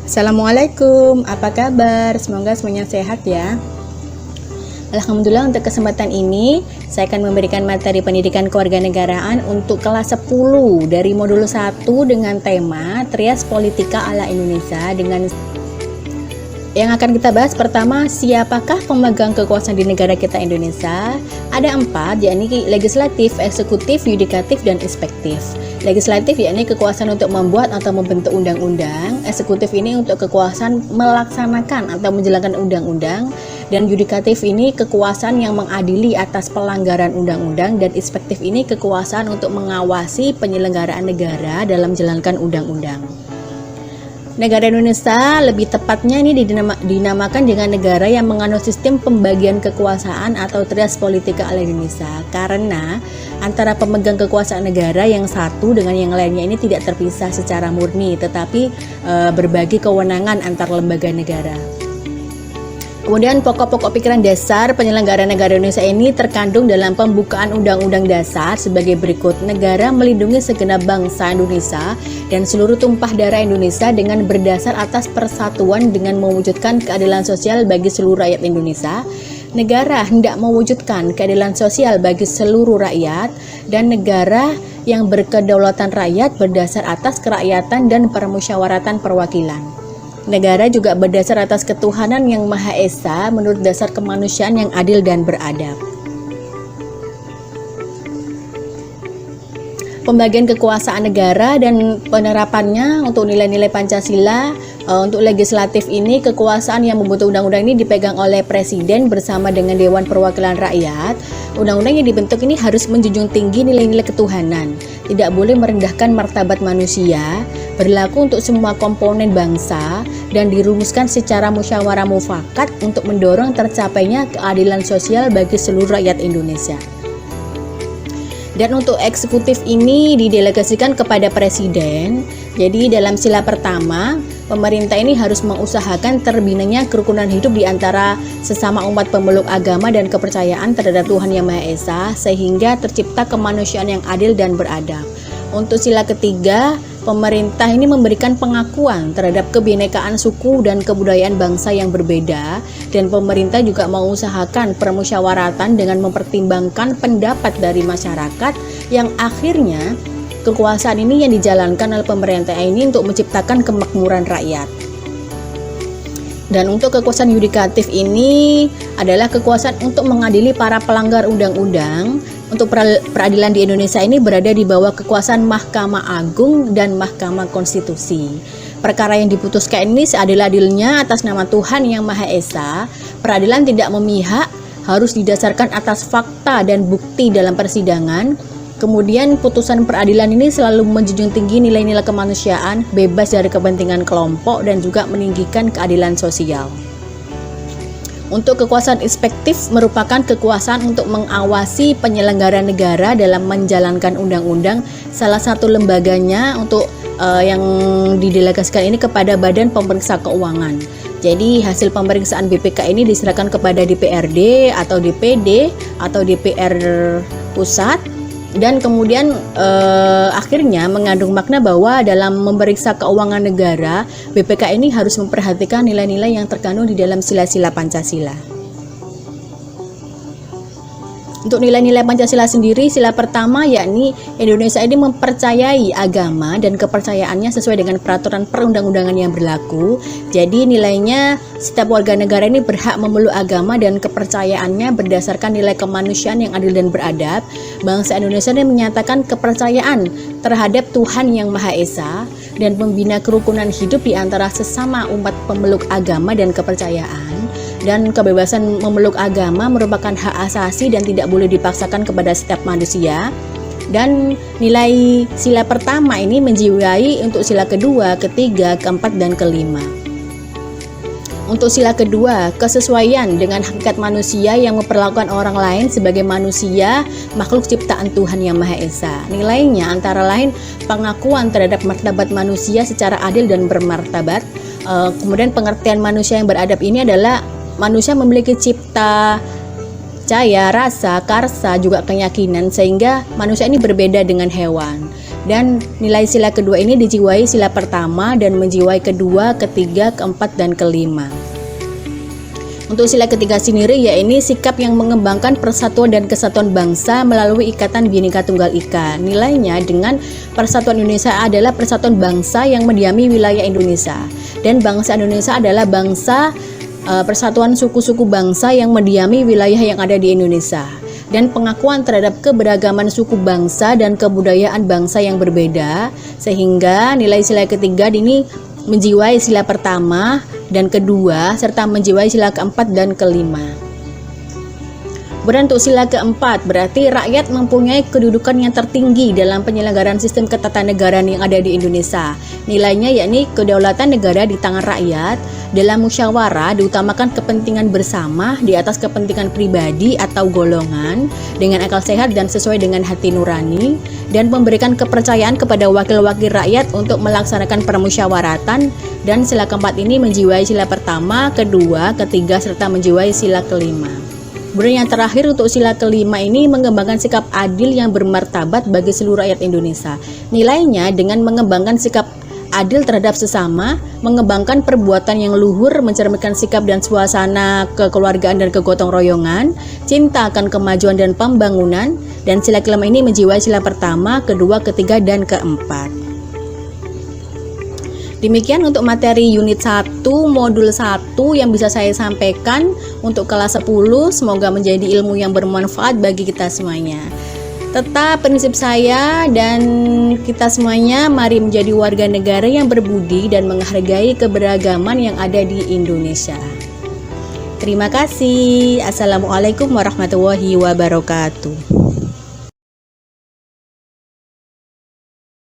Assalamualaikum, apa kabar? Semoga semuanya sehat ya. Alhamdulillah, untuk kesempatan ini saya akan memberikan materi pendidikan kewarganegaraan untuk kelas 10 dari modul 1 dengan tema Trias Politika ala Indonesia. Dengan yang akan kita bahas pertama, siapakah pemegang kekuasaan di negara kita Indonesia? Ada 4, yakni legislatif, eksekutif, yudikatif, dan inspektif. Legislatif yakni kekuasaan untuk membuat atau membentuk undang-undang. Eksekutif ini untuk kekuasaan melaksanakan atau menjalankan undang-undang. Dan yudikatif ini kekuasaan yang mengadili atas pelanggaran undang-undang. Dan inspektif ini kekuasaan untuk mengawasi penyelenggaraan negara dalam menjalankan undang-undang. Negara Indonesia lebih tepatnya ini dinamakan dengan negara yang menganut sistem pembagian kekuasaan atau trias politika ala Indonesia, karena antara pemegang kekuasaan negara yang satu dengan yang lainnya ini tidak terpisah secara murni, tetapi berbagi kewenangan antar lembaga negara. Kemudian pokok-pokok pikiran dasar penyelenggaraan negara Indonesia ini terkandung dalam pembukaan Undang-Undang Dasar sebagai berikut. Negara melindungi segenap bangsa Indonesia dan seluruh tumpah darah Indonesia dengan berdasar atas persatuan dengan mewujudkan keadilan sosial bagi seluruh rakyat Indonesia. Negara hendak mewujudkan keadilan sosial bagi seluruh rakyat, dan negara yang berkedaulatan rakyat berdasar atas kerakyatan dan permusyawaratan perwakilan. Negara juga berdasar atas ketuhanan yang Maha Esa menurut dasar kemanusiaan yang adil dan beradab. Pembagian kekuasaan negara dan penerapannya untuk nilai-nilai Pancasila. Untuk legislatif ini, kekuasaan yang membentuk undang-undang ini dipegang oleh Presiden bersama dengan Dewan Perwakilan Rakyat. Undang-undang yang dibentuk ini harus menjunjung tinggi nilai-nilai ketuhanan, tidak boleh merendahkan martabat manusia, berlaku untuk semua komponen bangsa, dan dirumuskan secara musyawarah mufakat untuk mendorong tercapainya keadilan sosial bagi seluruh rakyat Indonesia. Dan untuk eksekutif ini didelegasikan kepada Presiden. Jadi dalam sila pertama, pemerintah ini harus mengusahakan terbinanya kerukunan hidup di antara sesama umat pemeluk agama dan kepercayaan terhadap Tuhan Yang Maha Esa, sehingga tercipta kemanusiaan yang adil dan beradab. Untuk sila ketiga, pemerintah ini memberikan pengakuan terhadap kebinekaan suku dan kebudayaan bangsa yang berbeda, dan pemerintah juga mengusahakan permusyawaratan dengan mempertimbangkan pendapat dari masyarakat, yang akhirnya kekuasaan ini yang dijalankan oleh pemerintah ini untuk menciptakan kemakmuran rakyat. Dan untuk kekuasaan yudikatif ini adalah kekuasaan untuk mengadili para pelanggar undang-undang. Untuk peradilan di Indonesia ini berada di bawah kekuasaan Mahkamah Agung dan Mahkamah Konstitusi. Perkara yang diputuskan ini seadil-adilnya atas nama Tuhan Yang Maha Esa. Peradilan tidak memihak, harus didasarkan atas fakta dan bukti dalam persidangan. Kemudian putusan peradilan ini selalu menjunjung tinggi nilai-nilai kemanusiaan, bebas dari kepentingan kelompok, dan juga meninggikan keadilan sosial. Untuk kekuasaan inspektif merupakan kekuasaan untuk mengawasi penyelenggaraan negara dalam menjalankan undang-undang. Salah satu lembaganya untuk yang didelegasikan ini kepada Badan Pemeriksa Keuangan. Jadi hasil pemeriksaan BPK ini diserahkan kepada DPRD atau DPD atau DPR Pusat. Dan kemudian akhirnya mengandung makna bahwa dalam memeriksa keuangan negara, BPK ini harus memperhatikan nilai-nilai yang terkandung di dalam sila-sila Pancasila. Untuk nilai-nilai Pancasila sendiri, sila pertama yakni Indonesia ini mempercayai agama dan kepercayaannya sesuai dengan peraturan perundang-undangan yang berlaku. Jadi nilainya setiap warga negara ini berhak memeluk agama dan kepercayaannya berdasarkan nilai kemanusiaan yang adil dan beradab. Bangsa Indonesia ini menyatakan kepercayaan terhadap Tuhan Yang Maha Esa dan membina kerukunan hidup di antara sesama umat pemeluk agama dan kepercayaan. Dan kebebasan memeluk agama merupakan hak asasi dan tidak boleh dipaksakan kepada setiap manusia. Dan nilai sila pertama ini menjiwai untuk sila kedua, ketiga, keempat, dan kelima. Untuk sila kedua, kesesuaian dengan hakikat manusia yang memperlakukan orang lain sebagai manusia, makhluk ciptaan Tuhan Yang Maha Esa. Nilainya antara lain pengakuan terhadap martabat manusia secara adil dan bermartabat. Kemudian pengertian manusia yang beradab ini adalah manusia memiliki cipta, caya, rasa, karsa, juga keyakinan, sehingga manusia ini berbeda dengan hewan. Dan nilai sila kedua ini dijiwai sila pertama dan menjiwai kedua, ketiga, keempat, dan kelima. Untuk sila ketiga sendiri yaitu sikap yang mengembangkan persatuan dan kesatuan bangsa melalui ikatan Bhinneka Tunggal Ika. Nilainya dengan persatuan Indonesia adalah persatuan bangsa yang mendiami wilayah Indonesia. Dan bangsa Indonesia adalah bangsa persatuan suku-suku bangsa yang mendiami wilayah yang ada di Indonesia. Dan pengakuan terhadap keberagaman suku bangsa dan kebudayaan bangsa yang berbeda, sehingga nilai sila ketiga ini menjiwai sila pertama dan kedua serta menjiwai sila keempat dan kelima. Kemudian untuk sila keempat berarti rakyat mempunyai kedudukan yang tertinggi dalam penyelenggaraan sistem ketatanegaraan yang ada di Indonesia. Nilainya yakni kedaulatan negara di tangan rakyat. Dalam musyawarah diutamakan kepentingan bersama di atas kepentingan pribadi atau golongan dengan akal sehat dan sesuai dengan hati nurani, dan memberikan kepercayaan kepada wakil-wakil rakyat untuk melaksanakan permusyawaratan. Dan sila keempat ini menjiwai sila pertama, kedua, ketiga, serta menjiwai sila kelima. Kemudian yang terakhir untuk sila kelima ini mengembangkan sikap adil yang bermartabat bagi seluruh rakyat Indonesia. Nilainya dengan mengembangkan sikap adil terhadap sesama, mengembangkan perbuatan yang luhur, mencerminkan sikap dan suasana kekeluargaan dan kegotong royongan, cinta akan kemajuan dan pembangunan. Dan sila kelima ini menjiwai sila pertama, kedua, ketiga, dan keempat. Demikian untuk materi unit 1 modul 1 yang bisa saya sampaikan untuk kelas 10. Semoga menjadi ilmu yang bermanfaat bagi kita semuanya. Tetap prinsip saya dan kita semuanya, mari menjadi warga negara yang berbudi dan menghargai keberagaman yang ada di Indonesia. Terima kasih. Assalamualaikum warahmatullahi wabarakatuh.